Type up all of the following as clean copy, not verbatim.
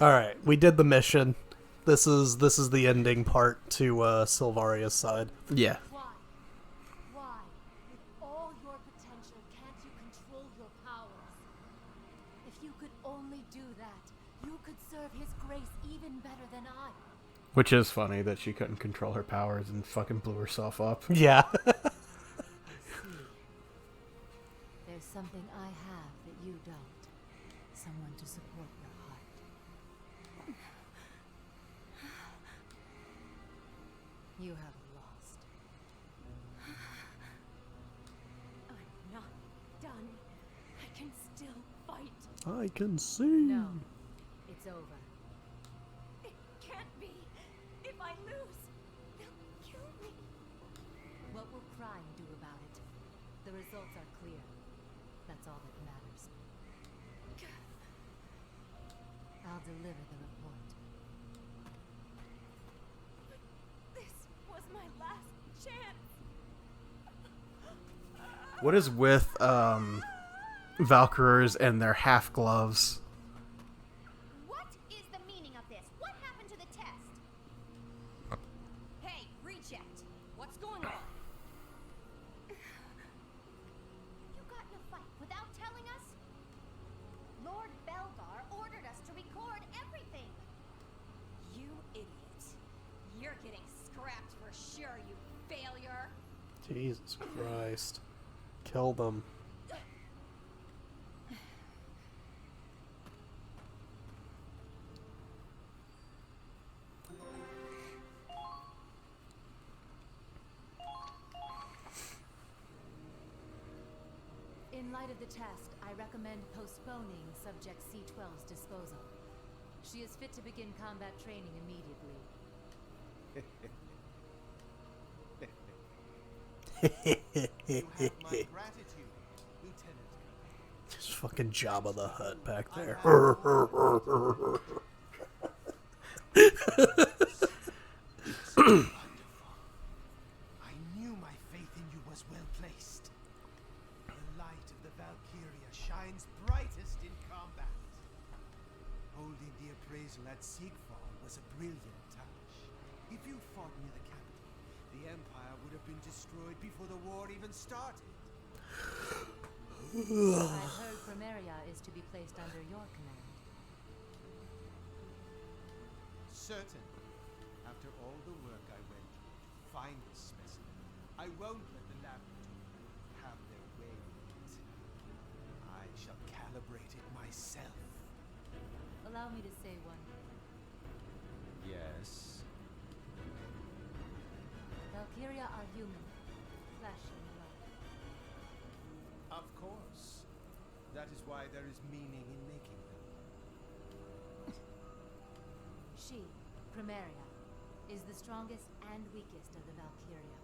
Alright, we did the mission. This is the ending part to Silvaria's side. Yeah. Why? Why? With all your potential, can't you control your powers? If you could only do that, you could serve his grace even better than I. Which is funny that she couldn't control her powers and fucking blew herself up. Yeah. There's something I have that you don't. Someone to support your heart. You have lost. I'm not done. I can still fight. I can see. No, it's over. It can't be. If I lose, they'll kill me. What will crime do about it? The results are clear. That's all that matters. I'll deliver the report. This was my last chance. What is with Valkyries and their half gloves? What is the meaning of this? What happened to the test? Hey, reject. What's going on? You got in a fight without telling us? Lord Belgar ordered us to record everything. You idiot. You're getting scrapped for sure, you failure. Jesus Christ. Kill them. In light of the test, I recommend postponing Subject C-12's disposal. She is fit to begin combat training immediately. You have my gratitude, Lieutenant. Just fucking Jabba the Hutt back there. Wonderful. I knew my faith in you was well placed. The light of the Valkyria shines brightest in combat. Holding the appraisal at Sigfall was a brilliant touch. If you fought near the capital, the Empire would have been destroyed before the war even started. I've heard Primaria is to be placed under your command. Certain. After all the work I went through to find this specimen, I won't let the laboratory have their way with it. I shall calibrate it myself. Allow me to say one thing. Yes. Valkyria are human, flesh and blood. Of course. That is why there is meaning in making them. She, Primaria, is the strongest and weakest of the Valkyria.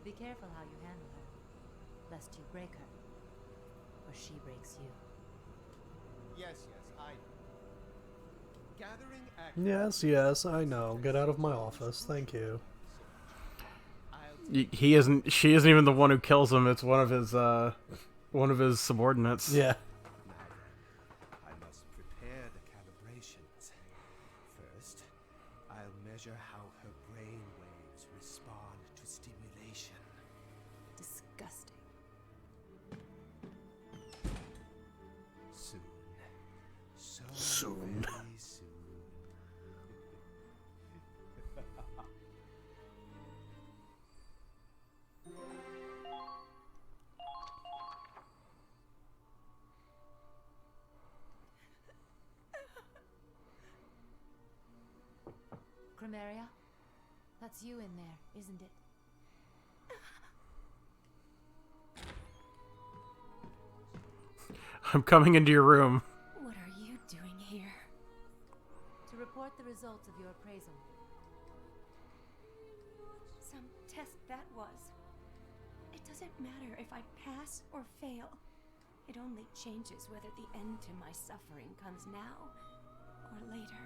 Be careful how you handle her, lest you break her, or she breaks you. Yes, I know. Gathering Yes, I know. Get out of my office. Thank you. He isn't. She isn't even the one who kills him. It's one of his subordinates. Yeah. I must prepare the calibrations. First, I'll measure how her brain waves respond to stimulation. Disgusting. Soon. So Soon. very soon. Primaria? That's you in there, isn't it? I'm coming into your room. What are you doing here? To report the results of your appraisal. Some test that was. It doesn't matter if I pass or fail. It only changes whether the end to my suffering comes now or later.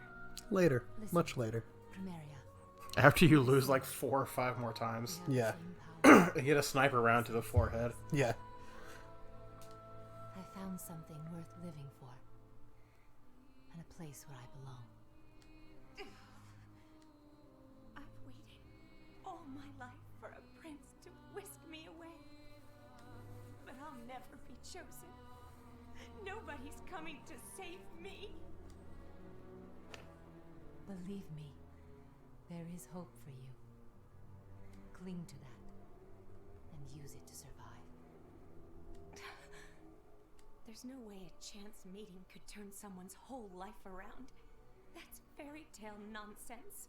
Later. Listen. Much later. Primaria. After you lose like 4 or 5 more times. we Yeah. have the same power. You get a sniper round to the forehead. Yeah. I found something worth living for. And a place where I belong. I've waited all my life for a prince to whisk me away. But I'll never be chosen. Nobody's coming to save me. Believe me, there is hope for you. Cling to that, and use it to survive. There's no way a chance meeting could turn someone's whole life around. That's fairy tale nonsense.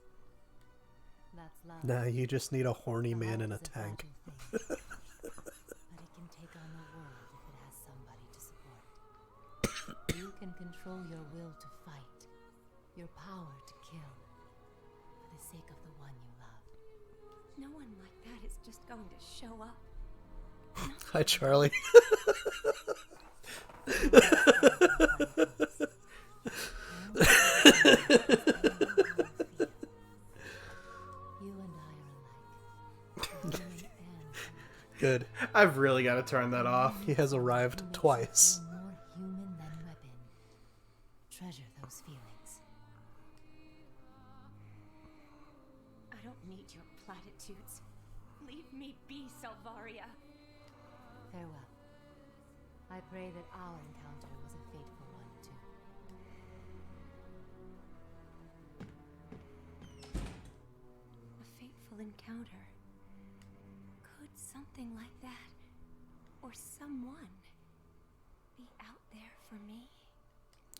That's love. Nah, you just need a horny The man heart in a is tank. fragile thing, but it can take on the world if it has somebody to support. You can control your will to fight, your power to kill, for the sake of the one you love. No one like that is just going to show up. Hi, Charlie. You and I are alike. Human and Good. I've really got to turn that off. He has arrived twice. feel more human than weapon. Treasure those feelings. I don't need your platitudes. Leave me be, Salvaria. Farewell. I pray that our encounter was a fateful one, too. A fateful encounter. Could something like that, or someone, be out there for me?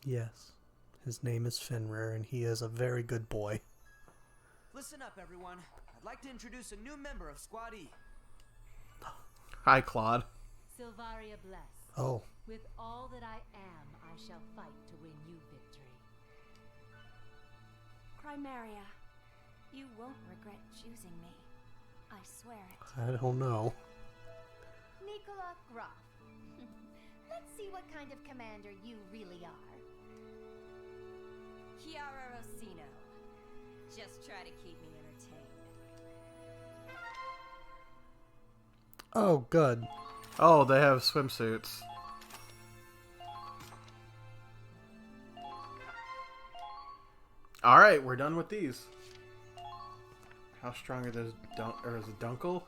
Yes. His name is Fenrir, and he is a very good boy. Listen up, everyone. I'd like to introduce a new member of Squad E. Hi, Claude. Silvaria bless. Oh, With all that I am, I shall fight to win you victory. Chromaria, you won't regret choosing me. I swear it. I don't know. Nicola Groff. Let's see what kind of commander you really are. Chiara Rossino. Just try to keep me entertained. Oh, good. Oh, they have swimsuits. Alright, we're done with these. How strong are those or is it Dunkel?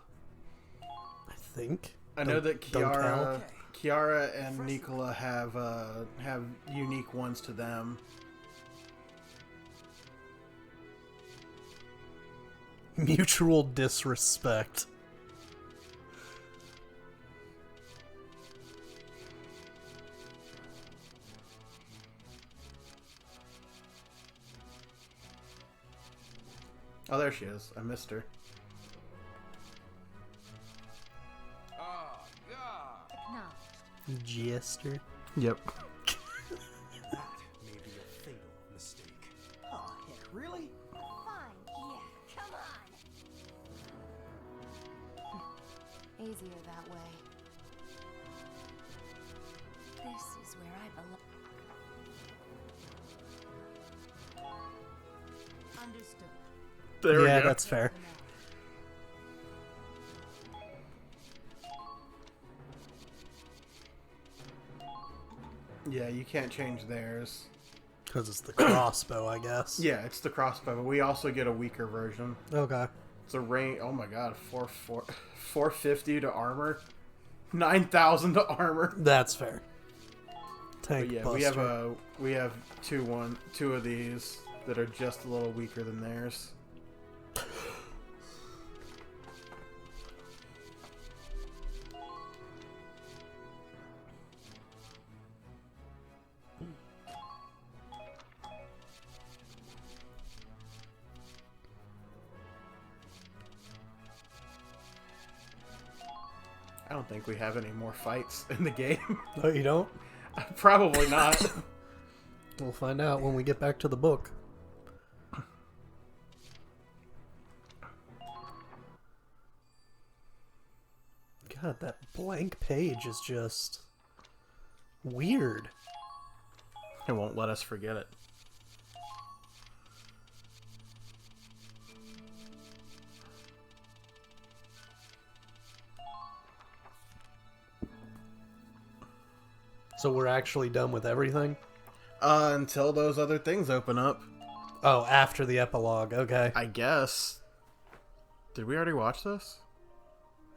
I think. I know that Dunkel. Chiara and Nicola have unique ones to them. Mutual disrespect. Oh, there she is. I missed her. Oh, God. Acknowledged. Jester. Yep. That may be a fatal mistake. Oh, heck, really? Fine. Yeah, come on. Easier that way. This is where I belong. Understood. There Yeah, we go. that's fair. Yeah, you can't change theirs. Because it's the crossbow, I guess. Yeah, it's the crossbow, but we also get a weaker version. Okay. It's a range. Oh my god, 450 to armor, 9,000 to armor. That's fair. Tank But yeah, buster. we have two of these that are just a little weaker than theirs. I don't think we have any more fights in the game. Oh, you don't? Probably not. We'll find out when we get back to the book. God, that blank page is just weird. It won't let us forget it. So we're actually done with everything? Until those other things open up. Oh, after the epilogue. Okay. I guess. Did we already watch this?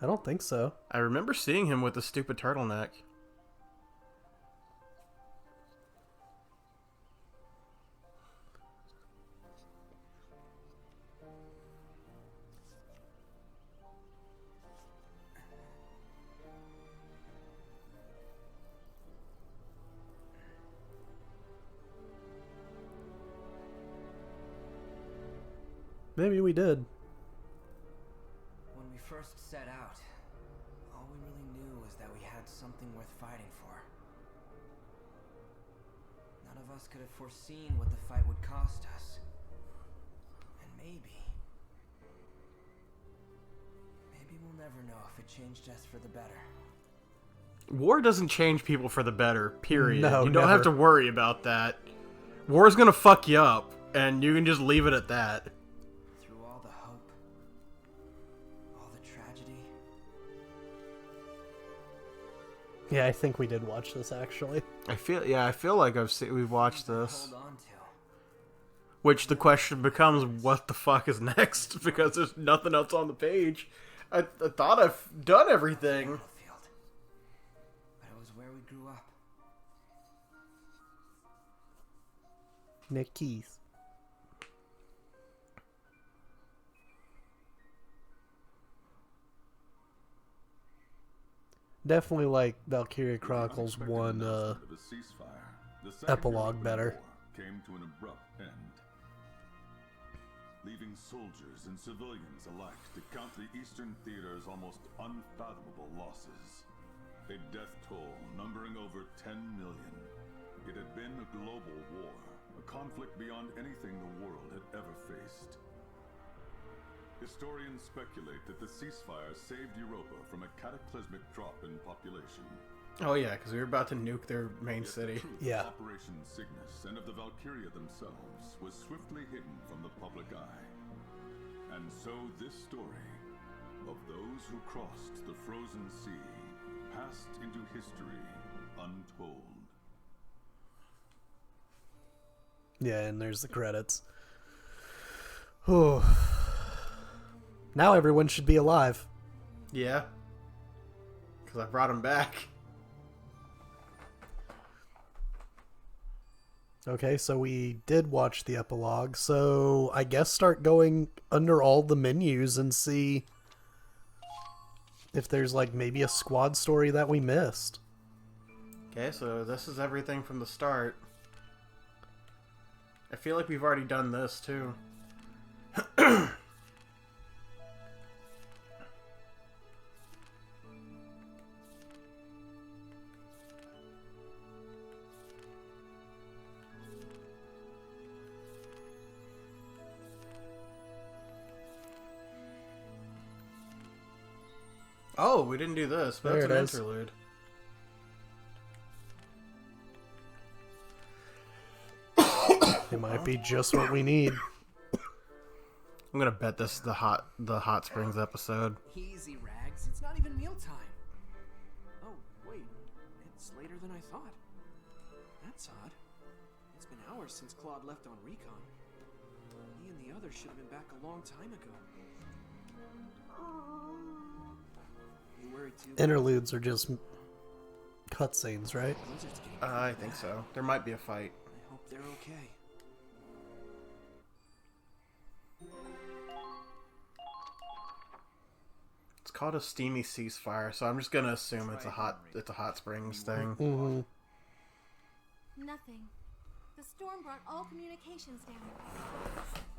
I don't think so. I remember seeing him with the stupid turtleneck. Maybe we did. When we first set out, all we really knew was that we had something worth fighting for. None of us could have foreseen what the fight would cost us. And maybe we'll never know if it changed us for the better. War doesn't change people for the better, period. No, you don't never. have to worry about that. War's gonna fuck you up, and you can just leave it at that. Through all the hope, all the tragedy, Yeah, I think we did watch this actually. I feel like we've watched this. hold on to. Which the question becomes, what the fuck is next? Because there's nothing else on the page. I thought I've done everything. Battlefield. But it was where we grew up. Nick Keith. Definitely like Valkyria Chronicles 1 epilogue better. Came to an abrupt end, leaving soldiers and civilians alike to count the Eastern Theater's almost unfathomable losses. A death toll numbering over 10 million. It had been a global war, a conflict beyond anything the world had ever faced. Historians speculate that the ceasefire saved Europa from a cataclysmic drop in population. Oh yeah, because we were about to nuke their main city. Truth Yeah. of Operation Cygnus and of the Valkyria themselves was swiftly hidden from the public eye. And so this story of those who crossed the frozen sea passed into history untold. Yeah, and there's the credits. Oh. Now everyone should be alive. Yeah. Because I brought him back. Okay, so we did watch the epilogue, so I guess start going under all the menus and see if there's like maybe a squad story that we missed. Okay, so this is everything from the start. I feel like we've already done this too. Oh, we didn't do this, but There that's it an is. interlude. It might be just what we need. I'm gonna bet this is the hot springs episode. Easy, Rags. It's not even mealtime. Oh, wait. It's later than I thought. That's odd. It's been hours since Claude left on recon. He and the others should have been back a long time ago. You worried too? Interludes are just cutscenes, right? Blizzard's getting I think so. There might be a fight. I hope they're okay. It's called a steamy ceasefire, so I'm just gonna assume it's a hot springs thing. Mm-hmm. Nothing. The storm brought all communications down.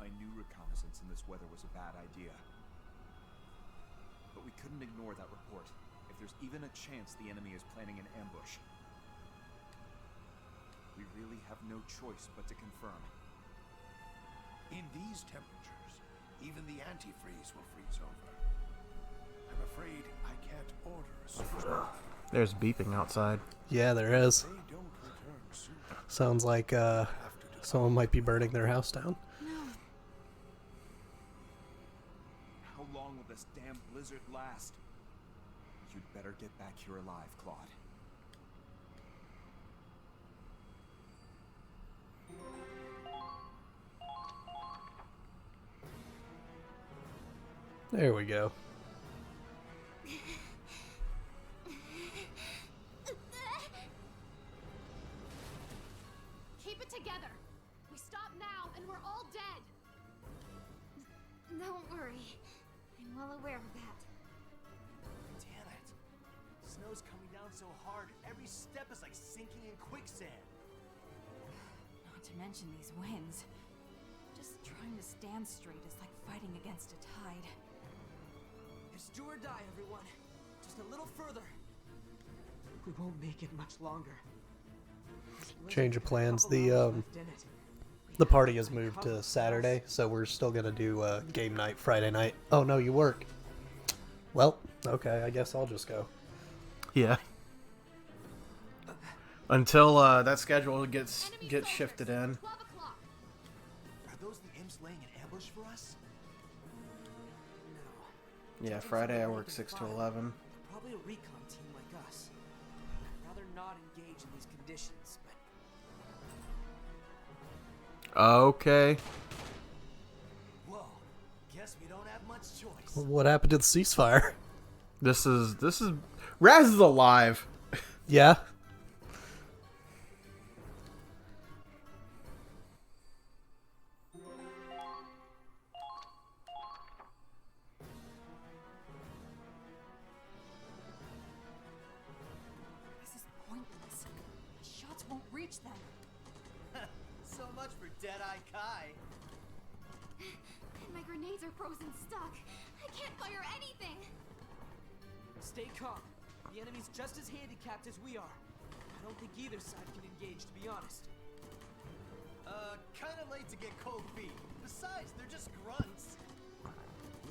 I knew reconnaissance in this weather was a bad idea. But we couldn't ignore that report. If there's even a chance the enemy is planning an ambush. We really have no choice but to confirm. In these temperatures, even the antifreeze will freeze over. I'm afraid I can't order a surge. There's beeping outside. Yeah, there is. They don't return soon. Sounds like someone might be burning their house down. How long will this damn blizzard last? You'd better get back here alive, Claude. There we go. Keep it together. We stop now and we're all dead. Don't worry. I'm well aware of that. Damn it. Snow's coming down so hard. Every step is like sinking in quicksand. Not to mention these winds. Just trying to stand straight is like fighting against a tide. It's do or die, everyone. Just a little further. We won't make it much longer. Change of plans. The party has moved to Saturday, so we're still gonna do game night Friday night. Oh no, you work. Well, okay, I guess I'll just go. Yeah. Until that schedule gets shifted in. 12 o'clock. Are those the imps laying an ambush for us? Yeah, Friday I work 6 to 11. Probably a recon team like us. I'd rather not engage in these conditions, but Okay. Whoa. Guess we don't have much choice. What happened to the ceasefire? This is Raz is alive. Yeah. This is pointless. My shots won't reach them. So much for Deadeye Kai. And my grenades are frozen stuck. I can't fire anything. stay calm. The enemy's just as handicapped as we are. I don't think either side can engage, to be honest. Kinda late to get cold feet. Besides, they're just grunts.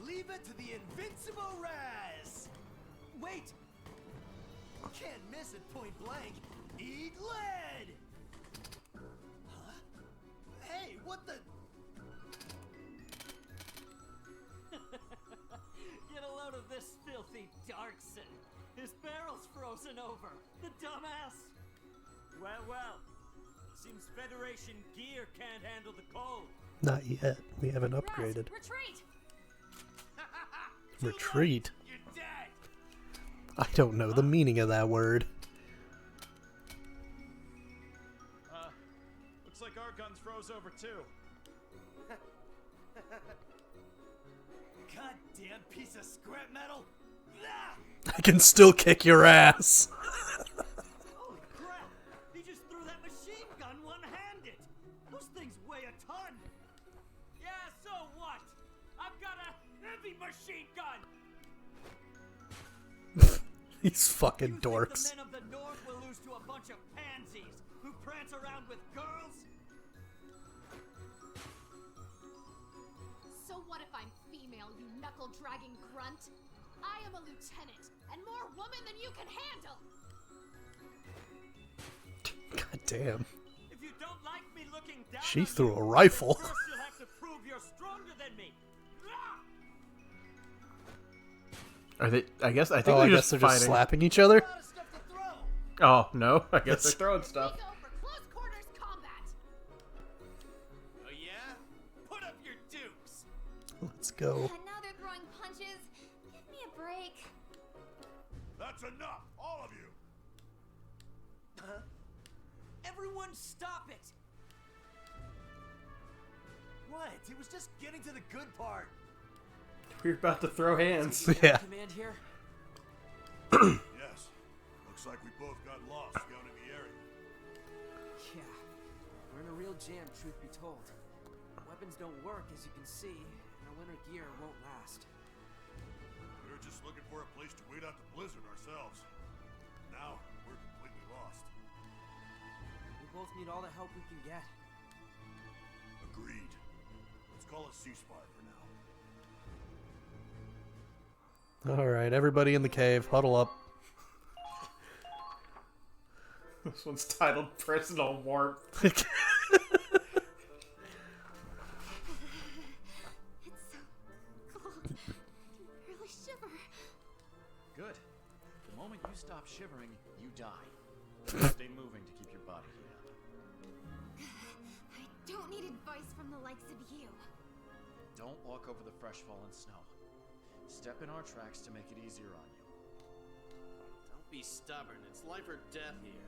Leave it to the invincible Raz! Wait! Can't miss at point blank. Eat lead! Huh? Hey, what the? Get a load of this filthy Darkson. His barrel's frozen over. The dumbass. Well, well. Seems Federation gear can't handle the cold. Not yet. We haven't upgraded. Retreat! Retreat? You're dead! I don't know the meaning of that word. Looks like our guns froze over too. Goddamn piece of scrap metal! Ah! I can still kick your ass. Holy crap! He just threw that machine gun one-handed. Those things weigh a ton. Yeah, so what? I've got a heavy machine gun. These fucking You dorks. think the men of the North will lose to a bunch of pansies who prance around with girls? So what if I'm female, you knuckle-dragging grunt? I am a lieutenant, and more woman than you can handle! God damn. If you don't like me looking down She on threw you, a rifle. First you'll have to prove you're stronger than me. Are they? I think I they're guess just they're fighting. just slapping each other. A lot of stuff to throw! Oh no! I guess Yes. they're throwing stuff. We go for close quarters combat! Oh yeah? Put up your dukes! Let's go. And now they're throwing punches. Give me a break. That's enough, all of you! Huh? Everyone stop it! What? It was just getting to the good part. We're about to throw hands. Yeah. Command here? Yes. Looks like we both got lost scouting the area. Yeah. We're in a real jam, truth be told. Weapons don't work, as you can see, and our winter gear won't last. We were just looking for a place to wait out the blizzard ourselves. Now, we're completely lost. We both need all the help we can get. Agreed. Let's call a ceasefire for now. Alright, everybody in the cave, huddle up. This one's titled "Personal Warmth." It's so cold. I can barely shiver. Good. The moment you stop shivering, you die. Stay moving to keep your body heated up. I don't need advice from the likes of you. Don't walk over the fresh fallen snow. step in our tracks to make it easier on you. Don't be stubborn. It's life or death here.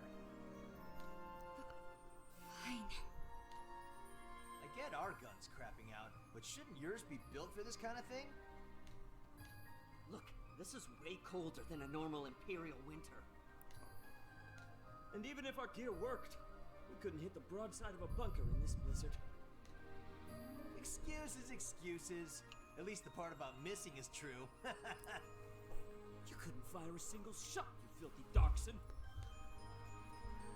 Fine. I get our guns crapping out, but shouldn't yours be built for this kind of thing? Look, this is way colder than a normal Imperial winter. And even if our gear worked, we couldn't hit the broadside of a bunker in this blizzard. Excuses, excuses. At least the part about missing is true. You couldn't fire a single shot, you filthy Darkson.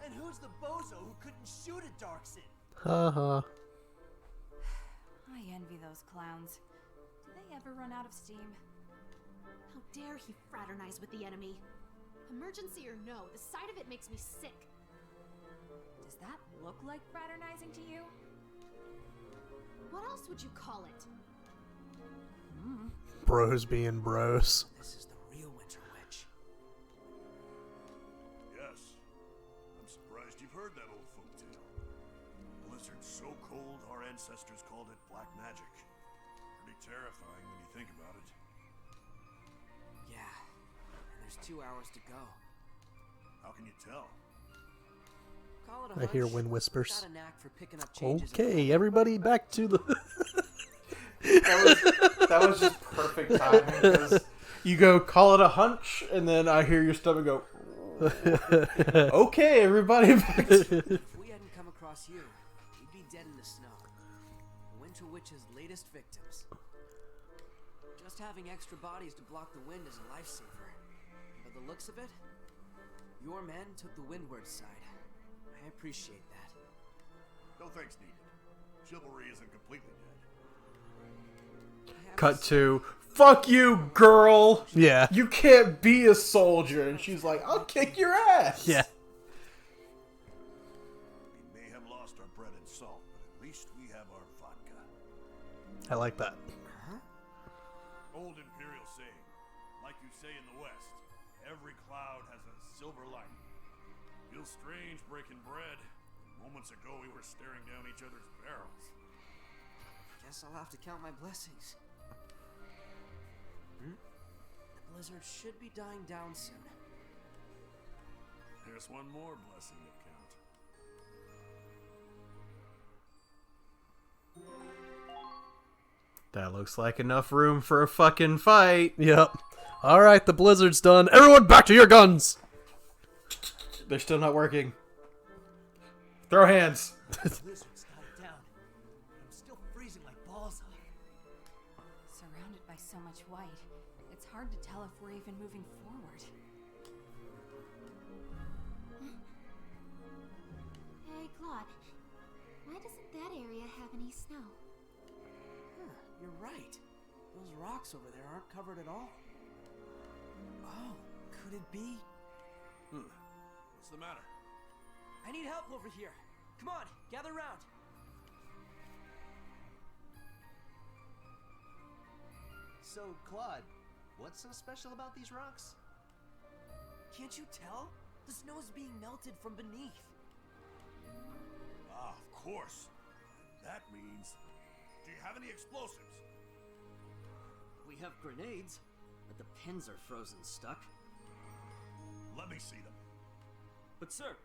And who's the bozo who couldn't shoot a Darkson? Haha. I envy those clowns. Do they ever run out of steam? How dare he fraternize with the enemy? Emergency or no, the sight of it makes me sick. Does that look like fraternizing to you? What else would you call it? Bros being bros. This is the real Winter Witch. Yes. I'm surprised you've heard that old folktale. Blizzard's so cold, our ancestors called it black magic. Pretty terrifying when you think about it. Yeah, and there's 2 hours to go. How can you tell? Call it a I hear hunch. wind whispers. Got a knack for picking up changes. Okay, everybody back to the... That was just perfect timing, because you go, call it a hunch, and then I hear your stomach go, okay, everybody back to... If we hadn't come across you, we'd be dead in the snow. The Winter Witch's latest victims. Just having extra bodies to block the wind is a lifesaver. By the looks of it, your men took the windward side. I appreciate that. No thanks needed. Chivalry isn't completely dead. Cut to, fuck you, girl! Yeah. You can't be a soldier. And she's like, I'll kick your ass! Yeah. We may have lost our bread and salt, but at least we have our vodka. I like that. Old Imperial saying, like you say in the West, every cloud has a silver lining. Feels strange breaking bread. Moments ago we were staring down each other's barrels. Guess I'll have to count my blessings. The blizzard should be dying down soon. There's one more blessing to count. That looks like enough room for a fucking fight. Yep. Alright, the blizzard's done. Everyone back to your guns! They're still not working. Throw hands. Blizzard's died down. I'm still freezing like balls off. Surrounded by so much white, it's hard to tell if we're even moving forward. Hey, Claude. Why doesn't that area have any snow? Huh, you're right. Those rocks over there aren't covered at all. Oh, could it be? What's the matter? I need help over here. Come on, gather round. So, Claude, what's so special about these rocks? Can't you tell? The snow is being melted from beneath. Ah, of course. That means... Do you have any explosives? We have grenades, but the pins are frozen stuck. Let me see them. But sir,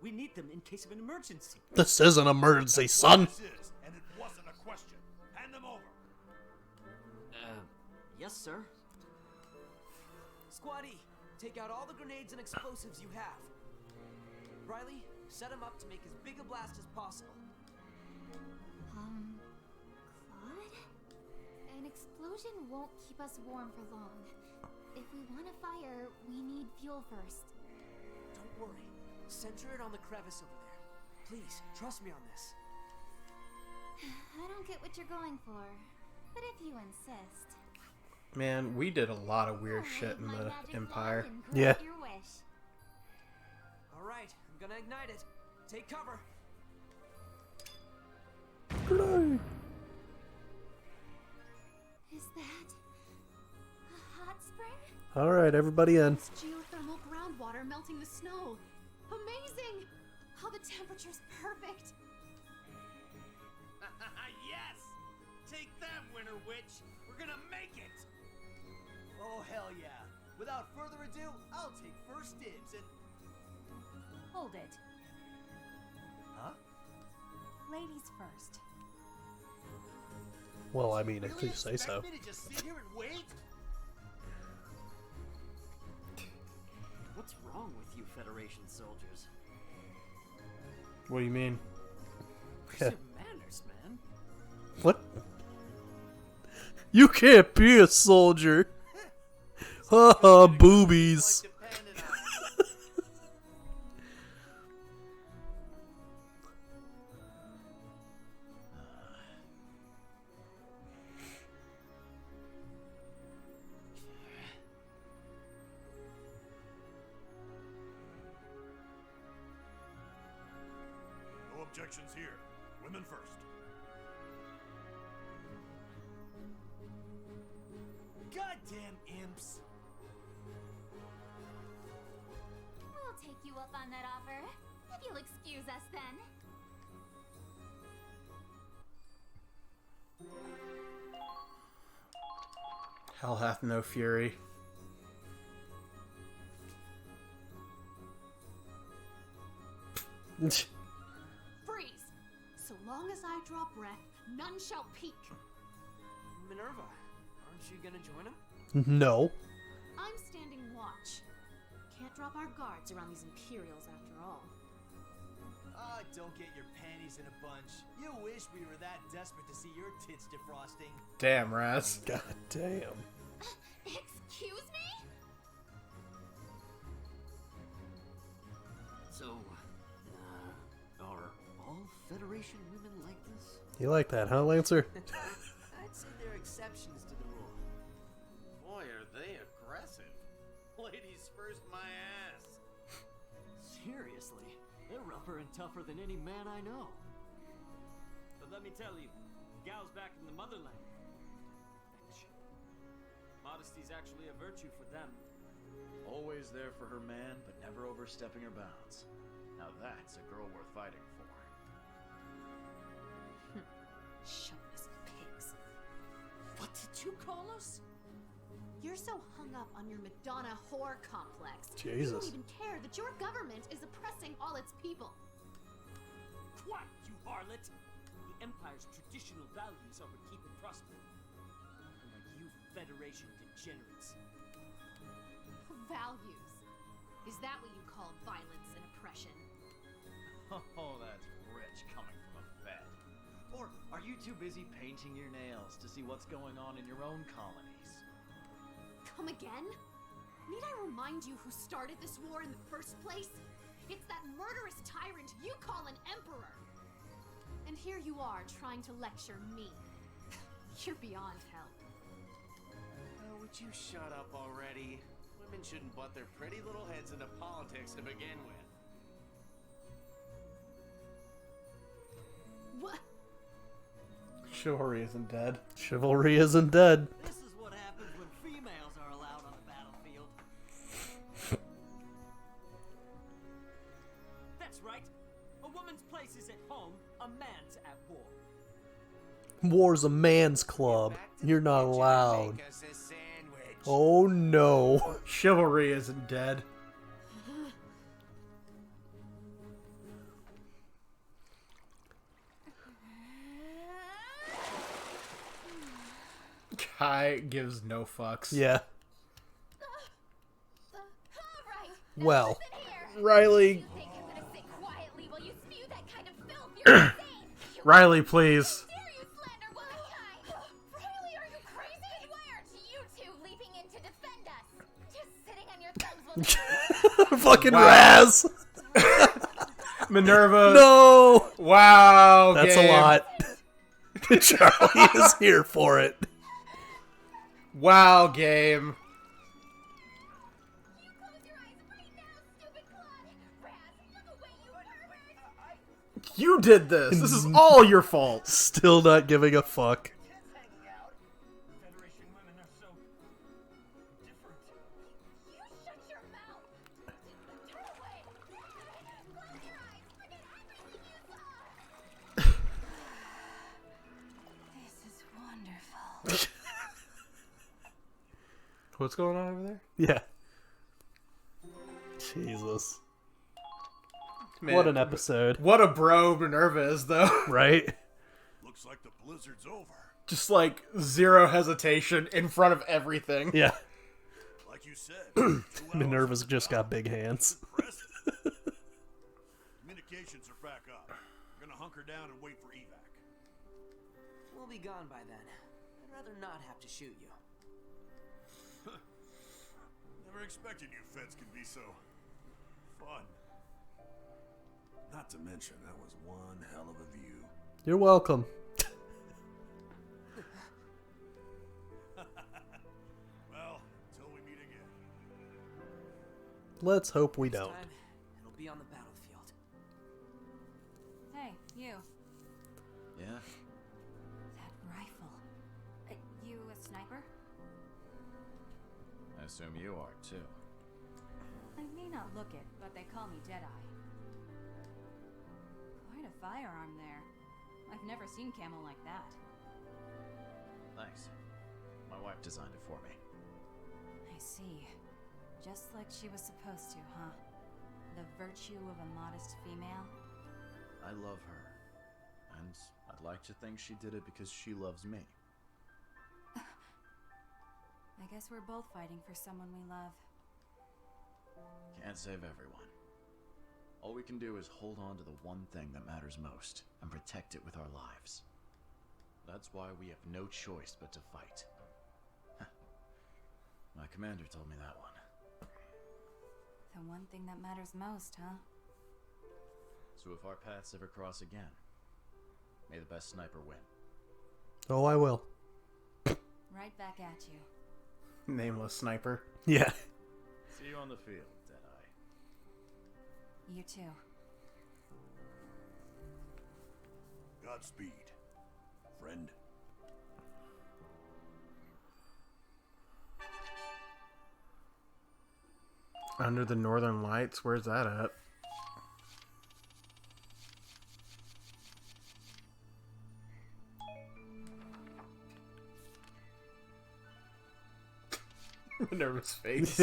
we need them in case of an emergency. This is an emergency, son. This is, and it wasn't a question. Hand them over. Yes, sir. Squatty, take out all the grenades and explosives you have. Riley, set them up to make as big a blast as possible. Claude? An explosion won't keep us warm for long. If we want a fire, we need fuel first. Don't worry. Center it on the crevice over there. Please, trust me on this. I don't get what you're going for, but if you insist. Man, we did a lot of weird I'll shit wave in my the magic Empire. wand and Yeah. grant your wish. All right, I'm gonna ignite it. Take cover. Is that a hot spring? Alright, everybody in. It's geothermal groundwater melting the snow. Amazing! Oh, the temperature's perfect. Yes! Take that, Winter Witch! We're gonna make it! Hell yeah. Without further ado, I'll take first dibs and... Hold it. Huh? Ladies first. Well, I mean, if Really you say so. expect me to just sit here and wait? What's wrong with you Federation soldiers? What do you mean? Where's your manners, man? What? You can't be a soldier. Haha, boobies. No objections here. Women first. Goddamn imps. We'll take you up on that offer, if you'll excuse us then. Hell hath no fury. Freeze! So long as I draw breath, none shall peek. Minerva, aren't you gonna join him? No. I'm standing watch. Can't drop our guards around these Imperials after all. Ah, don't get your panties in a bunch. You wish we were that desperate to see your tits defrosting. Damn, Raz. God damn. Excuse me? So, are all Federation women like this? You like that, huh, Lancer? I'd say there are exceptions to the rule. Boy, are they aggressive. Ladies first, my ass. Seriously, they're rougher and tougher than any man I know. But let me tell you, gals back in the motherland. Modesty's actually a virtue for them. Always there for her man, but never overstepping her bounds. Now that's a girl worth fighting for. Chauvinist pigs. What did you call us? You're so hung up on your Madonna whore complex. You Jesus. don't even care that your government is oppressing all its people. Quiet, you harlot! The Empire's traditional values are what keep it prospering. Unlike you Federation degenerates. Values. Is that what you call violence and oppression? Oh, that's rich coming from a Fed. Or are you too busy painting your nails to see what's going on in your own colonies? Come again? Need I remind you who started this war in the first place? It's that murderous tyrant you call an emperor! And here you are trying to lecture me. You're beyond help. Oh, would you shut up already? Women shouldn't butt their pretty little heads into politics to begin with. What? Chivalry isn't dead. Chivalry isn't dead. This is what happens when females are allowed on the battlefield. That's right. A woman's place is at home, a man's at war. War's a man's club. You're not allowed. Oh no. Chivalry isn't dead. Kai gives no fucks. Yeah. Alright, Well. Riley. you think I'm gonna sit quietly while you spew that kind of filth? You're insane! Riley, please. Dare you slander woman kind? Riley, are you crazy? And why aren't you two leaping in to defend us? Just sitting on your thumbs while Fucking Wow. Raz. Minerva. No. Wow. That's Gabe. a lot. Charlie is here for it. Wow, game. You did this. This is all your fault. Still not giving a fuck. Federation women are so different. you shut your mouth! Turn away! Close your eyes! Forget everything you saw! This is wonderful. What's going on over there? Yeah. Jesus. Man, What an episode. What a bro Minerva is, though. Right? Looks like the blizzard's over. Just like zero hesitation in front of everything. Yeah. Like you said, Minerva's just got big hands. communications are back up. We're gonna hunker down and wait for evac. We'll be gone by then. I'd rather not have to shoot you. Never expected you feds could be so fun. Not to mention, that was one hell of a view. You're welcome. Well, until we meet again. Let's hope we don't. Time, it'll be on the battlefield. Hey, you. Yeah? That rifle. You a sniper? I assume you are, too. I may not look it, but they call me Jedi. Quite a firearm there. I've never seen camo like that. Thanks. My wife designed it for me. I see. Just like she was supposed to, huh? The virtue of a modest female? I love her. And I'd like to think she did it because she loves me. I guess we're both fighting for someone we love. Can't save everyone. All we can do is hold on to the one thing that matters most and protect it with our lives. That's why we have no choice but to fight. My commander told me that one. The one thing that matters most, huh? So if our paths ever cross again, may the best sniper win. Oh, I will. Right back at you. Nameless sniper. Yeah. See you on the field, Deadeye. You too. Godspeed, friend. Under the Northern Lights? Where's that at? Minerva's face.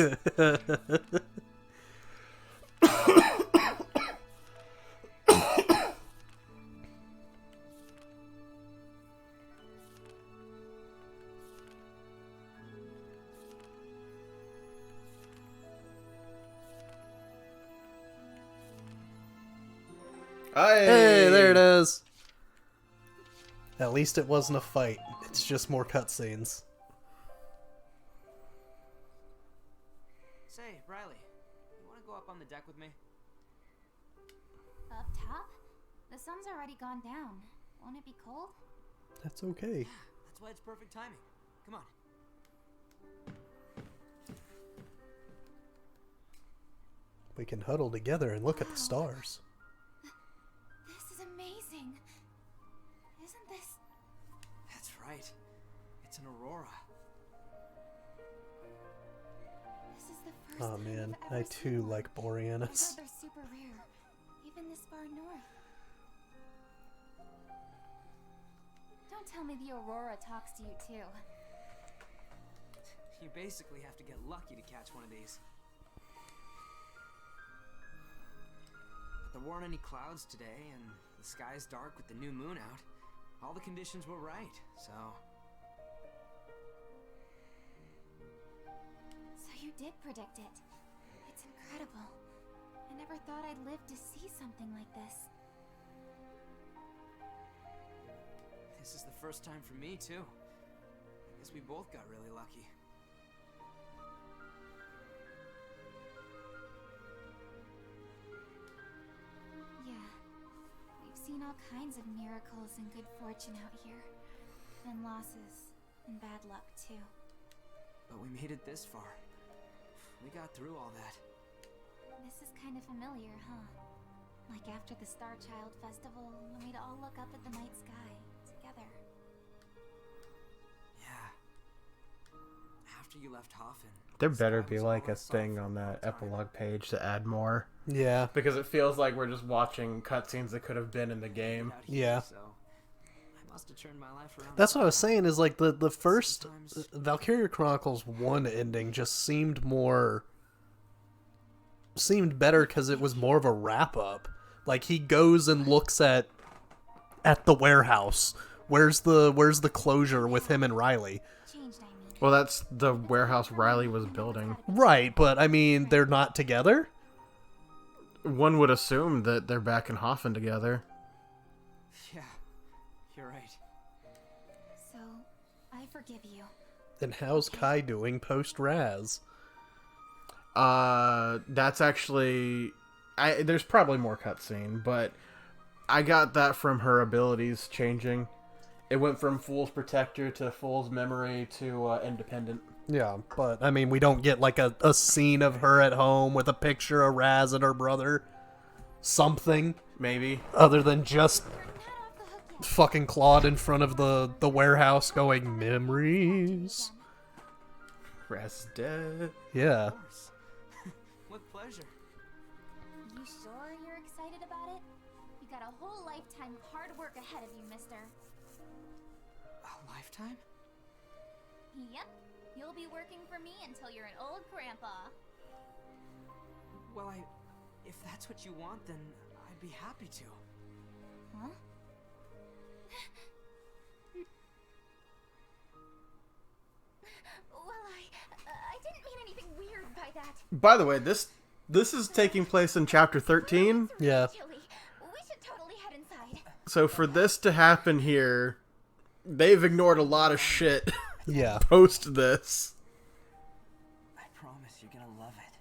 Hey, there it is. At least it wasn't a fight. It's just more cutscenes. Say, Riley, you want to go up on the deck with me? Up top? The sun's already gone down. Won't it be cold? That's okay. That's why it's perfect timing. Come on. We can huddle together and look at the stars. This is amazing. Isn't this... That's right. It's an aurora. This is the first Oh time man, I've ever I too seen like one. I Boreanaz. heard they're super rare, even this far north. Don't tell me the aurora talks to you too. You basically have to get lucky to catch one of these. But there weren't any clouds today, and the sky's dark with the new moon out. All the conditions were right, so... So you did predict it. It's incredible. I never thought I'd live to see something like this. This is the first time for me, too. I guess we both got really lucky. Yeah. We've seen all kinds of miracles and good fortune out here. And losses. And bad luck, too. But we made it this far. We got through all that. This is kind of familiar, huh? Like after the Star Child Festival, when we'd all look up at the night sky, together. Yeah. After you left Hoffen... There better be like a thing on that epilogue page to add more. Yeah. Because it feels like we're just watching cutscenes that could have been in the game. Yeah. So to turn my life around. That's what I was saying, is like the first Valkyria Chronicles 1 ending just seemed better because it was more of a wrap up. Like, he goes and looks at the warehouse. Where's the closure with him and Riley? Well, that's the warehouse Riley was building. Right, but I mean, they're not together? One would assume that they're back in Hoffen together. Yeah, you're right. So, I forgive you. And how's Kai doing post-Raz? That's actually... there's probably more cutscene, but I got that from her abilities changing. It went from Fool's Protector to Fool's Memory to Independent. Yeah, but, I mean, we don't get, like, a scene of her at home with a picture of Raz and her brother. Something. Maybe. Other than just fucking Claude in front of the warehouse going, memories. Raz is dead. Yeah. With pleasure. You sure you're excited about it? You got a whole lifetime of hard work ahead of you, mister. A lifetime? Yep. You'll be working for me until you're an old grandpa. Well, if that's what you want, then I'd be happy to. Huh? Well, I didn't mean anything weird by that. By the way, this is taking place in Chapter 13. Yeah. We should totally head inside. So for this to happen here, they've ignored a lot of shit. Yeah. Post this. I promise you're gonna love it.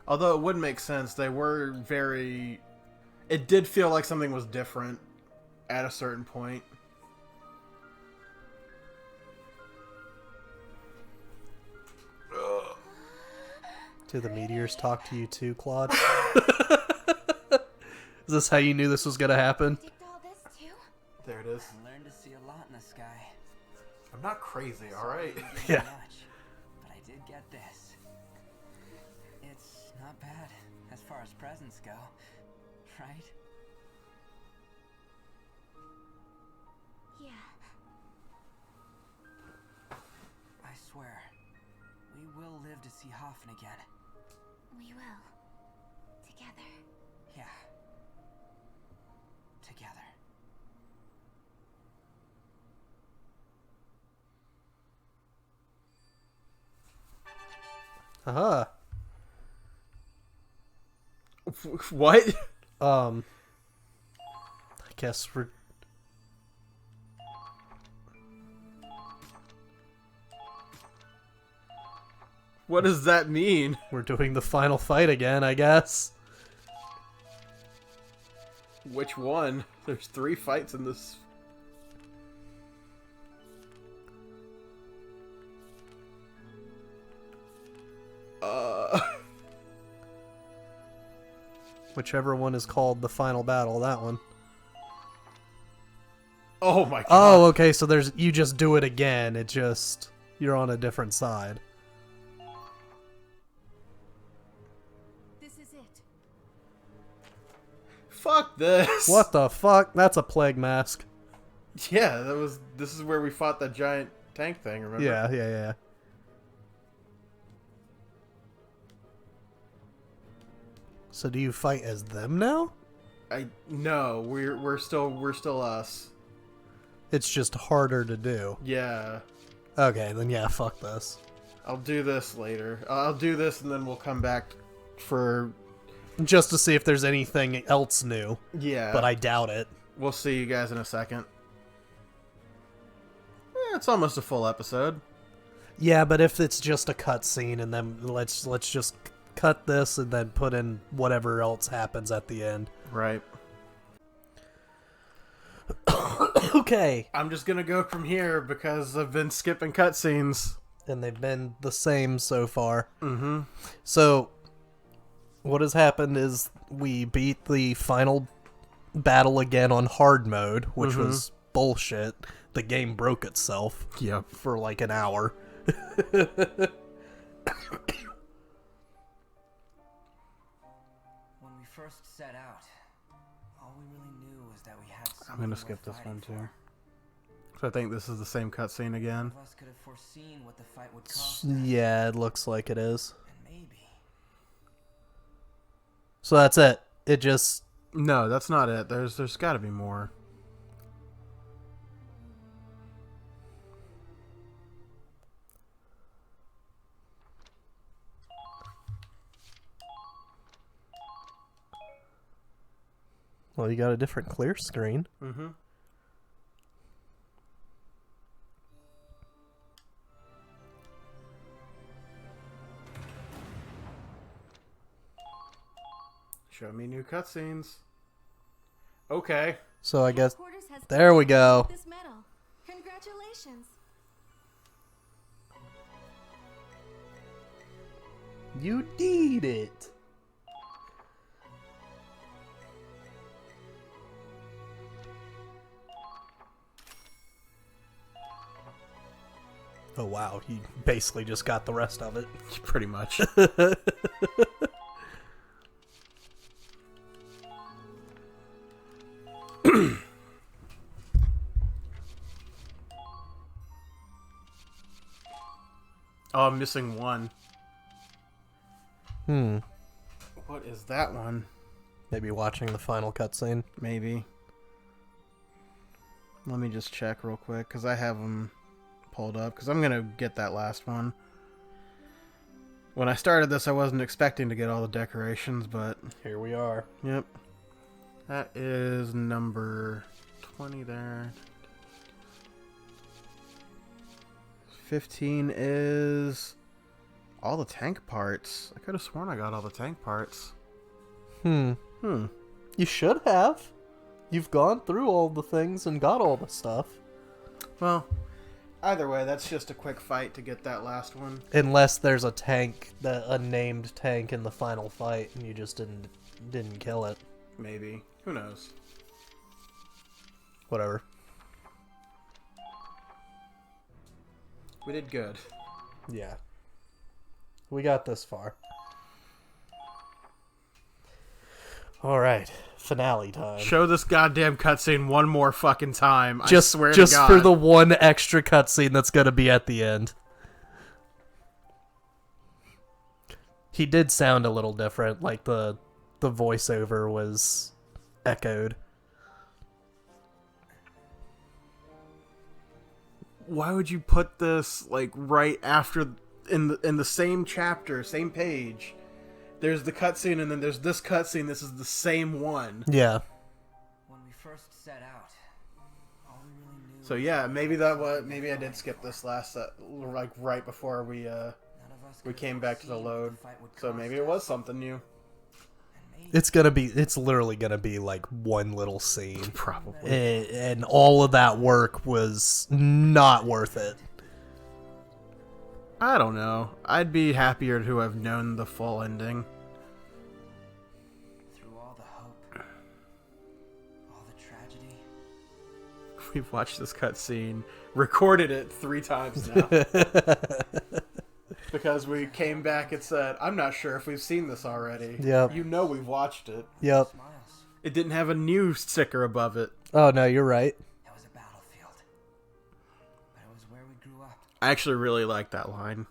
Although it would make sense, they were very... It did feel like something was different at a certain point. Do the meteors talk to you too, Claude? Is this how you knew this was gonna happen? There it is. I learned to see a lot in the sky. I'm not crazy, alright? Yeah. Much, but I did get this. It's not bad as far as presents go, right? Yeah. I swear, we will live to see Hoffen again. We will. Together. Yeah. Together. Uh-huh. What? I guess we're... What does that mean? We're doing the final fight again, I guess. Which one? There's 3 fights in this. Whichever one is called the final battle, that one. Oh my god. Oh, okay, so you just do it again. It just... You're on a different side. This is it. Fuck this. What the fuck? That's a plague mask. Yeah, this is where we fought that giant tank thing, remember? Yeah. So do you fight as them now? No, we're still us. It's just harder to do. Yeah. Okay, then yeah, fuck this. I'll do this later. I'll do this and then we'll come back for... Just to see if there's anything else new. Yeah. But I doubt it. We'll see you guys in a second. It's almost a full episode. Yeah, but if it's just a cutscene and then let's just cut this and then put in whatever else happens at the end. Right. Okay. I'm just gonna go from here because I've been skipping cutscenes. And they've been the same so far. Mm-hmm. So, what has happened is we beat the final battle again on hard mode, which was bullshit. The game broke itself. Yep. For like an hour. When we first set out, all we really knew was that we had I'm gonna skip this one too. So I think this is the same cutscene again. None of us could have foreseen what the fight would cost. Yeah, it looks like it is. And maybe. So that's it. It just... No, that's not it. There's got to be more. Well, you got a different clear screen. Mm-hmm. Show me new cutscenes. Okay. So I guess... Headquarters has There we go. this medal. Congratulations. You did it. Oh wow, he basically just got the rest of it. Pretty much. Oh, I'm missing one. What is that one? Maybe watching the final cutscene. Maybe. Let me just check real quick, because I have them pulled up, because I'm going to get that last one. When I started this, I wasn't expecting to get all the decorations, but... Here we are. Yep. That is number 20 there. 15 is... all the tank parts. I could have sworn I got all the tank parts. You should have. You've gone through all the things and got all the stuff. Well, either way, that's just a quick fight to get that last one. Unless there's a tank, a named tank in the final fight, and you just didn't kill it. Maybe. Who knows? Whatever. We did good. Yeah. We got this far. Alright. Finale time. Show this goddamn cutscene one more fucking time. I Just swear to God. for the one extra cutscene that's gonna be at the end. He did sound a little different, like the voiceover was echoed. Why would you put this like right after in the same chapter, same page? There's the cutscene and then there's this cutscene. This is the same one. Yeah. When we first set out, all we really knew. So yeah, maybe I did skip this last like right before we came back to the load. So maybe it was something new. It's literally gonna be like one little scene. Probably. And all of that work was not worth it. I don't know. I'd be happier to have known the full ending. Through all the hope, all the tragedy. We've watched this cutscene, recorded it 3 times now. Because we came back and said, I'm not sure if we've seen this already. Yep. You know we've watched it. Yep. It didn't have a new sticker above it. Oh no, you're right. It was a battlefield. But it was where we grew up. I actually really like that line.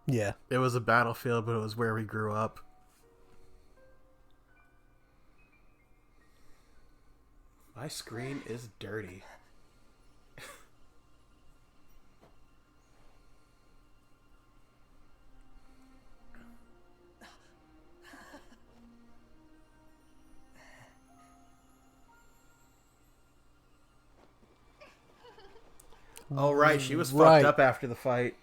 Yeah. It was a battlefield, but it was where we grew up. My screen is dirty. Oh, right. She was fucked up after the fight.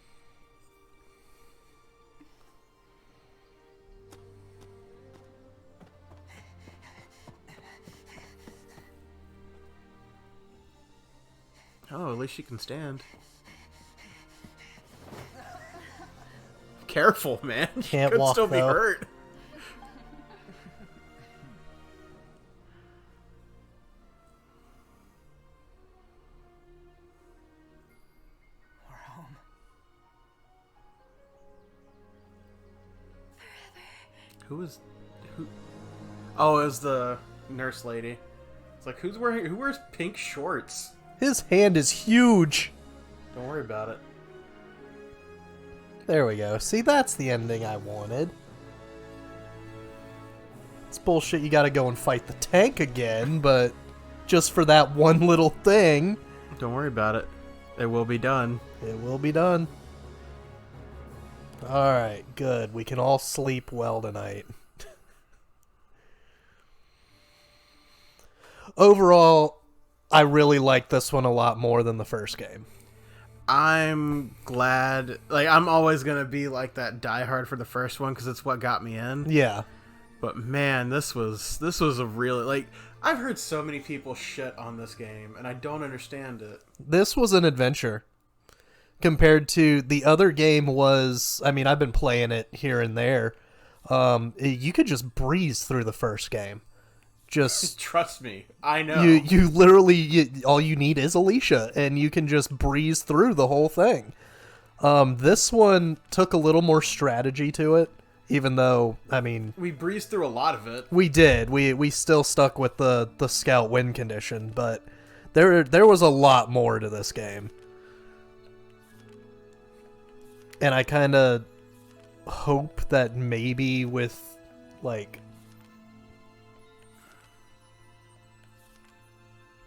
Oh, at least she can stand. Careful, man. She Can't could walk, still be though. hurt. We're home. Who? Oh, it was the nurse lady. It's like, who wears pink shorts? His hand is huge. Don't worry about it. There we go. See, that's the ending I wanted. It's bullshit you gotta go and fight the tank again, but just for that one little thing. Don't worry about it. It will be done. It will be done. Alright, good. We can all sleep well tonight. Overall, I really like this one a lot more than the first game. I'm glad. Like, I'm always gonna be like that diehard for the first one because it's what got me in. Yeah. But man, this was a really, like, I've heard so many people shit on this game, and I don't understand it. This was an adventure. Compared to the other game was, I mean, I've been playing it here and there. You could just breeze through the first game. Just trust me, I know. You literally, all you need is Alicia, and you can just breeze through the whole thing. This one took a little more strategy to it, even though, I mean, we breezed through a lot of it. We did. We still stuck with the scout win condition, but there was a lot more to this game. And I kind of hope that maybe with, like...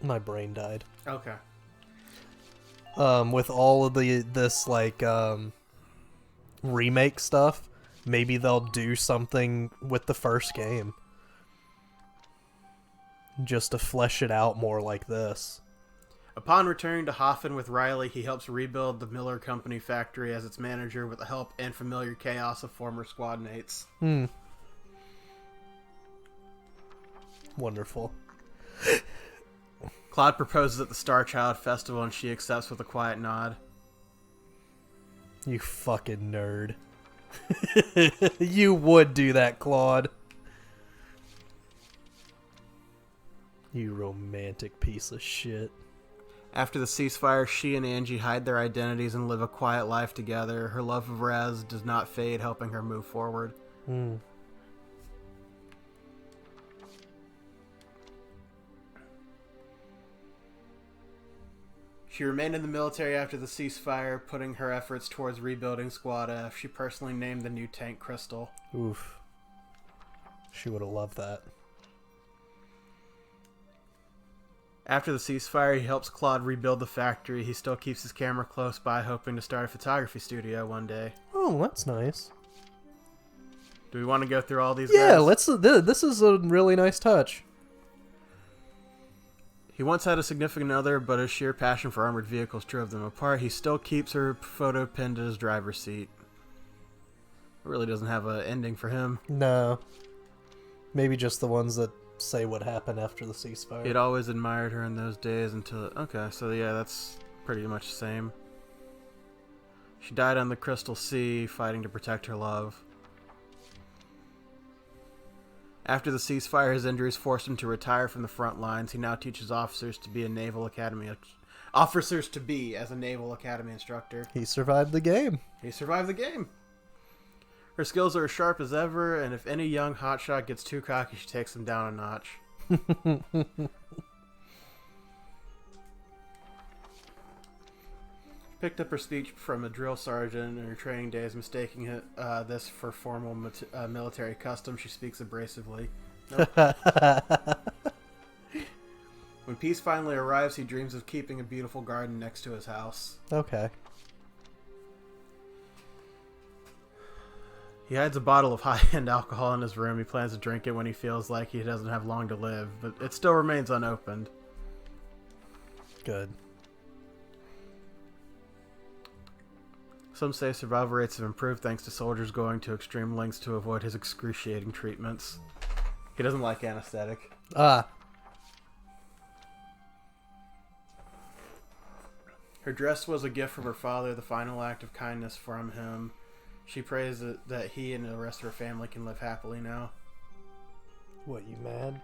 My brain died. Okay. With all of this, like, remake stuff, maybe they'll do something with the first game. Just to flesh it out more like this. Upon returning to Hoffen with Riley, he helps rebuild the Miller Company factory as its manager with the help and familiar chaos of former squad mates. Wonderful. Claude proposes at the Star Child Festival and she accepts with a quiet nod. You fucking nerd. You would do that, Claude. You romantic piece of shit. After the ceasefire, she and Angie hide their identities and live a quiet life together. Her love of Raz does not fade, helping her move forward. She remained in the military after the ceasefire, putting her efforts towards rebuilding Squad F. She personally named the new tank Crystal. Oof. She would have loved that. After the ceasefire, he helps Claude rebuild the factory. He still keeps his camera close by, hoping to start a photography studio one day. Oh, that's nice. Do we want to go through all these Yeah, guys? this is a really nice touch. He once had a significant other, but his sheer passion for armored vehicles drove them apart. He still keeps her photo pinned to his driver's seat. It really doesn't have an ending for him. No. Maybe just the ones that say what happened after the ceasefire. He'd always admired her in those days until... Okay, so yeah, that's pretty much the same. She died on the Crystal Sea, fighting to protect her love. After the ceasefire, his injuries forced him to retire from the front lines. He now teaches officers to be as a Naval Academy instructor. He survived the game. He survived the game. Her skills are as sharp as ever, and if any young hotshot gets too cocky, she takes them down a notch. Picked up her speech from a drill sergeant in her training days, mistaking this for formal military custom. She speaks abrasively. Nope. When peace finally arrives, he dreams of keeping a beautiful garden next to his house. Okay. He hides a bottle of high-end alcohol in his room. He plans to drink it when he feels like he doesn't have long to live, but it still remains unopened. Good. Some say survival rates have improved thanks to soldiers going to extreme lengths to avoid his excruciating treatments. He doesn't like anesthetic. Ah. Her dress was a gift from her father, the final act of kindness from him. She prays that he and the rest of her family can live happily now. What, you mad?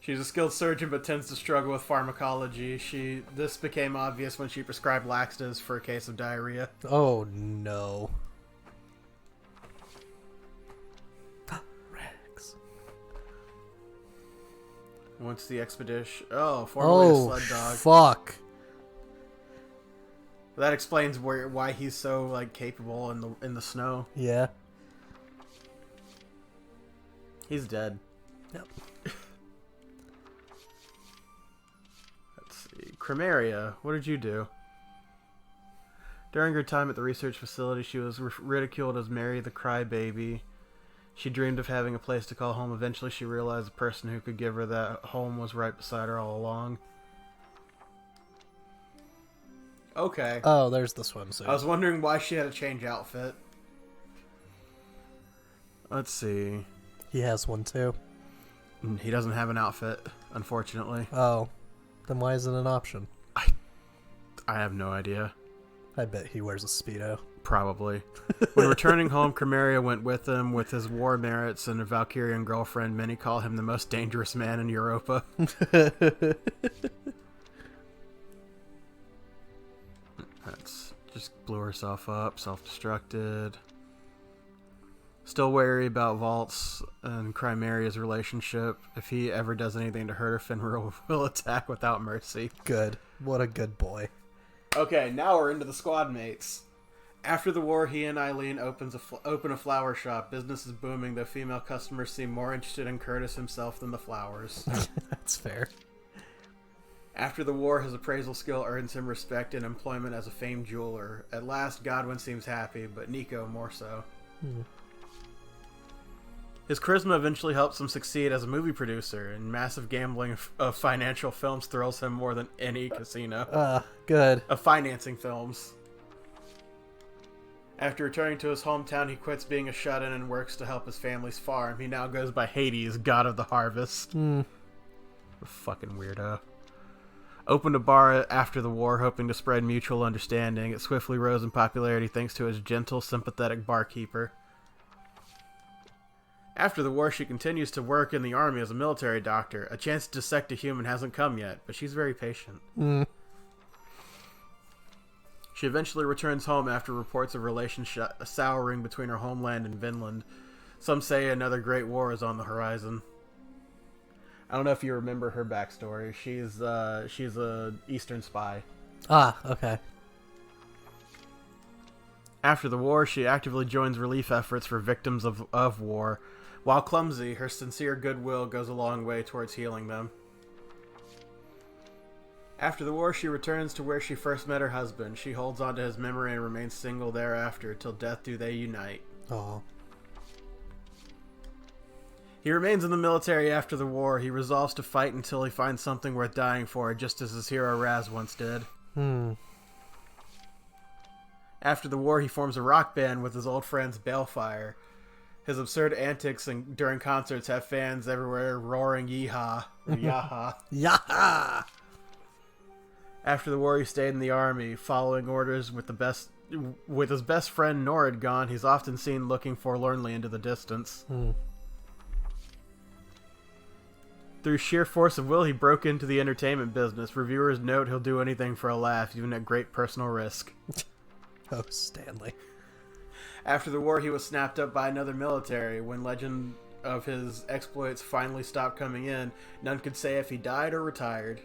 She's a skilled surgeon but tends to struggle with pharmacology. This became obvious when she prescribed laxatives for a case of diarrhea. Oh no. Rex. Once the expedition... Oh, formerly a sled dog. Fuck. That explains why he's so like capable in the snow. Yeah. He's dead. Yep. Let's see. Chromaria, what did you do? During her time at the research facility, she was ridiculed as Mary the Crybaby. She dreamed of having a place to call home. Eventually, she realized the person who could give her that home was right beside her all along. Okay. Oh, there's the swimsuit. I was wondering why she had to change outfit. Let's see. He has one too. He doesn't have an outfit, unfortunately. Oh. Then why is it an option? I have no idea. I bet he wears a Speedo. Probably. When returning home, Chromaria went with him with his war merits and a Valkyrian girlfriend. Many call him the most dangerous man in Europa. That's just blew herself up, self-destructed. Still wary about Valt's and Chimeria's relationship. If he ever does anything to hurt her, Fenrir will attack without mercy. Good. What a good boy. Okay, now we're into the squad mates. After the war, he and Eileen open a flower shop. Business is booming, though female customers seem more interested in Curtis himself than the flowers. That's fair. After the war, his appraisal skill earns him respect and employment as a famed jeweler. At last, Godwin seems happy, but Nico more so. His charisma eventually helps him succeed as a movie producer, and massive gambling of financial films thrills him more than any casino. Good. Of financing films. After returning to his hometown, he quits being a shut-in and works to help his family's farm. He now goes by Hades, god of the harvest. A fucking weirdo. Opened a bar after the war, hoping to spread mutual understanding. It swiftly rose in popularity thanks to his gentle, sympathetic barkeeper. After the war, she continues to work in the army as a military doctor. A chance to dissect a human hasn't come yet, but she's very patient. She eventually returns home after reports of relations souring between her homeland and Vinland. Some say another great war is on the horizon. I don't know if you remember her backstory. She's a Eastern spy. Okay. After the war, she actively joins relief efforts for victims of war. While clumsy, her sincere goodwill goes a long way towards healing them. After the war, she returns to where she first met her husband. She holds on to his memory and remains single thereafter. Till death do they unite. Oh. He remains in the military after the war. He resolves to fight until he finds something worth dying for, just as his hero Raz once did. After the war, he forms a rock band with his old friends Balefire. His absurd antics during concerts have fans everywhere roaring yeehaw or yaha. Yaha! After the war, he stayed in the army, following orders with his best friend Norid gone. He's often seen looking forlornly into the distance. Through sheer force of will, he broke into the entertainment business. Reviewers note he'll do anything for a laugh, even at great personal risk. Oh, Stanley. After the war, he was snapped up by another military. When legend of his exploits finally stopped coming in, none could say if he died or retired.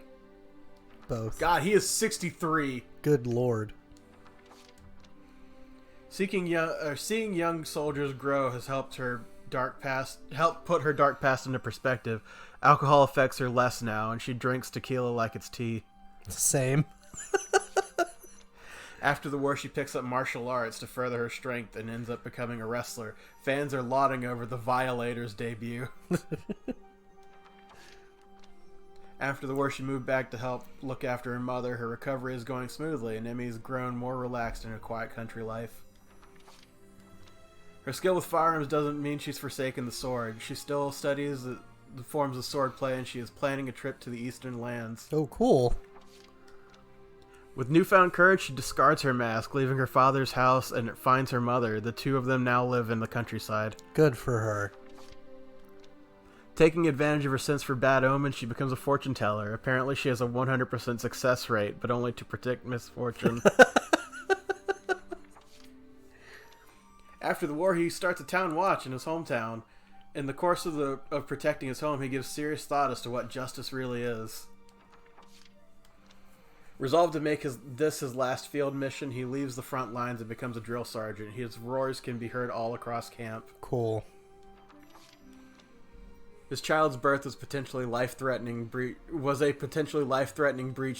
Both. God, he is 63. Good lord. Seeing young soldiers grow has helped put her dark past into perspective. Alcohol affects her less now, and she drinks tequila like it's tea. Same. After the war, she picks up martial arts to further her strength and ends up becoming a wrestler. Fans are lauding over the Violator's debut. After the war, she moved back to help look after her mother. Her recovery is going smoothly, and Emmy's grown more relaxed in her quiet country life. Her skill with firearms doesn't mean she's forsaken the sword. She still studies the forms of swordplay, and she is planning a trip to the eastern lands. Oh, cool. With newfound courage, she discards her mask, leaving her father's house, and finds her mother. The two of them now live in the countryside. Good for her. Taking advantage of her sense for bad omens, she becomes a fortune teller. Apparently, she has a 100% success rate, but only to predict misfortune. After the war, he starts a town watch in his hometown. In the course of protecting his home, he gives serious thought as to what justice really is. Resolved to make this his last field mission, he leaves the front lines and becomes a drill sergeant. His roars can be heard all across camp. Cool. His child's birth was a potentially life-threatening breech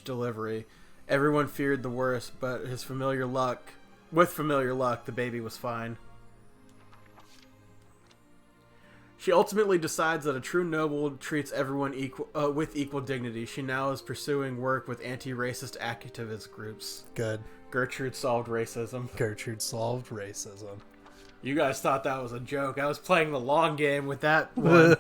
delivery. Everyone feared the worst, but with familiar luck, the baby was fine. She ultimately decides that a true noble treats everyone with equal dignity. She now is pursuing work with anti-racist activist groups. Good. Gertrude solved racism. Gertrude solved racism. You guys thought that was a joke. I was playing the long game with that one.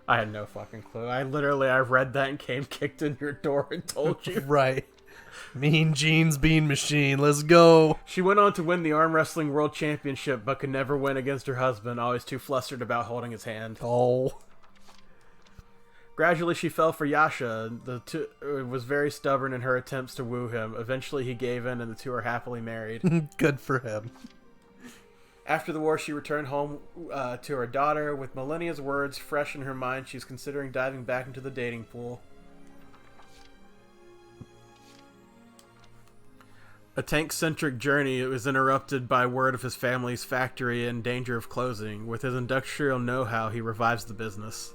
I had no fucking clue. I read that and came, kicked in your door and told you. Right. Mean Gene's Bean Machine. Let's go. She went on to win the arm wrestling world championship, but could never win against her husband, always too flustered about holding his hand. Oh. Gradually, she fell for Yasha. The two was very stubborn in her attempts to woo him. Eventually, he gave in, and the two are happily married. Good for him. After the war, she returned home to her daughter. With Millennia's words fresh in her mind, she's considering diving back into the dating pool. A tank-centric journey was interrupted by word of his family's factory in danger of closing. With his industrial know-how, he revives the business.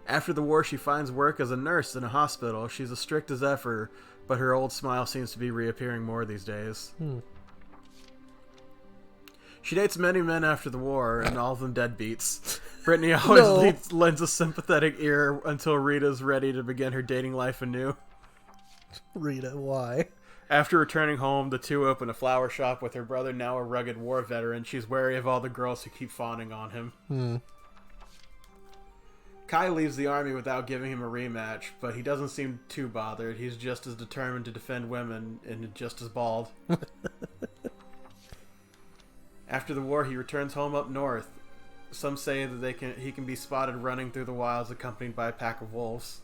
After the war, she finds work as a nurse in a hospital. She's as strict as ever, but her old smile seems to be reappearing more these days. She dates many men after the war, and all of them deadbeats. Brittany always lends a sympathetic ear until Rita's ready to begin her dating life anew. Rita, why? After returning home, the two open a flower shop with her brother, now a rugged war veteran. She's wary of all the girls who keep fawning on him. Kai leaves the army without giving him a rematch, but he doesn't seem too bothered. He's just as determined to defend women and just as bald. After the war, he returns home up north. Some say that he can be spotted running through the wilds accompanied by a pack of wolves.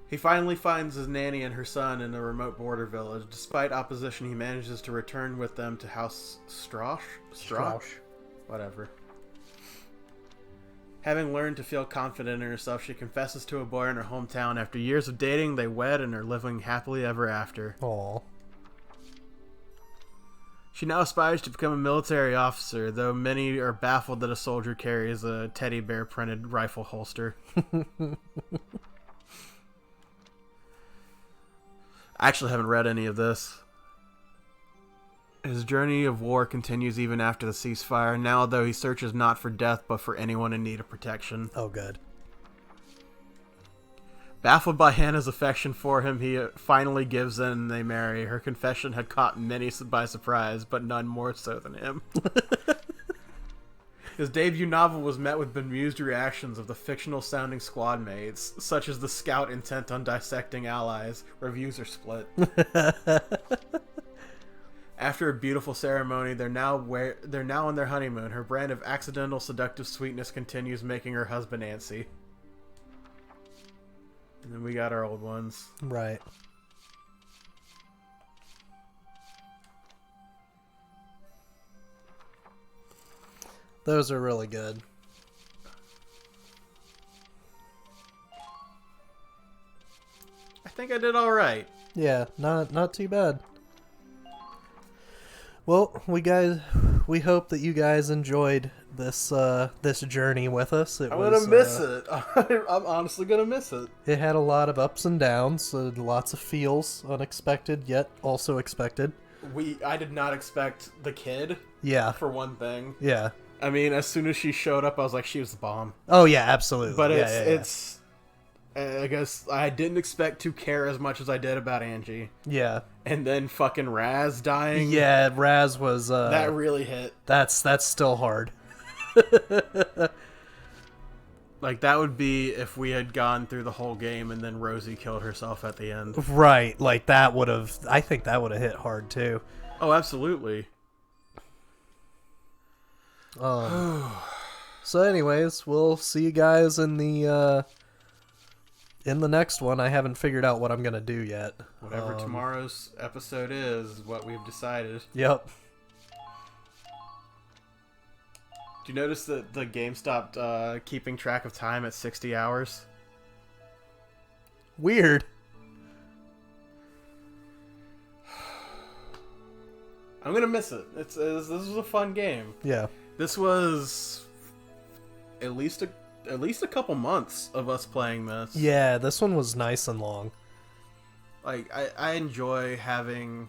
He finally finds his nanny and her son in a remote border village. Despite opposition, he manages to return with them to House Strauch? Whatever. Having learned to feel confident in herself, she confesses to a boy in her hometown. After years of dating, they wed and are living happily ever after. Aww. She now aspires to become a military officer, though many are baffled that a soldier carries a teddy bear printed rifle holster. I actually haven't read any of this. His journey of war continues even after the ceasefire, now though he searches not for death but for anyone in need of protection. Oh, good. Baffled by Hannah's affection for him, he finally gives in and they marry. Her confession had caught many by surprise, but none more so than him. His debut novel was met with bemused reactions of the fictional-sounding squad mates, such as the scout intent on dissecting allies. Reviews are split. After a beautiful ceremony, they're now on their honeymoon. Her brand of accidental seductive sweetness continues, making her husband antsy. And then we got our old ones. Right. Those are really good. I think I did all right. Yeah, not too bad. Well, we hope that you guys enjoyed this journey with us. I'm gonna miss it. I'm honestly gonna miss it. It had a lot of ups and downs, lots of feels, unexpected yet also expected. I did not expect the kid. Yeah. For one thing. Yeah. I mean, as soon as she showed up, I was like, she was the bomb. Oh yeah, absolutely. But it's I guess I didn't expect to care as much as I did about Angie. Yeah. And then fucking Raz dying. Yeah, Raz was that really hit. That's still hard. Like, that would be if we had gone through the whole game and then Rosie killed herself at the end. Right, like that would have, I think that would have hit hard too. Oh, absolutely. So anyways, we'll see you guys in the next one. I haven't figured out what I'm going to do yet. Whatever tomorrow's episode is what we've decided. Yep. Do you notice that the game stopped keeping track of time at 60 hours? Weird. I'm gonna miss it. This was a fun game. Yeah. This was at least a couple months of us playing this. Yeah, this one was nice and long. Like I enjoy having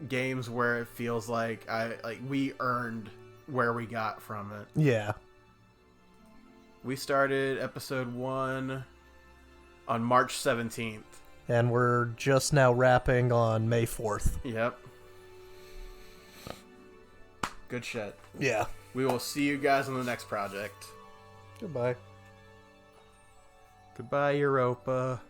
games where it feels like we earned where we got from it. Yeah. We started episode 1 on March 17th. And we're just now wrapping on May 4th. Yep. Good shit. Yeah. We will see you guys on the next project. Goodbye. Goodbye, Europa.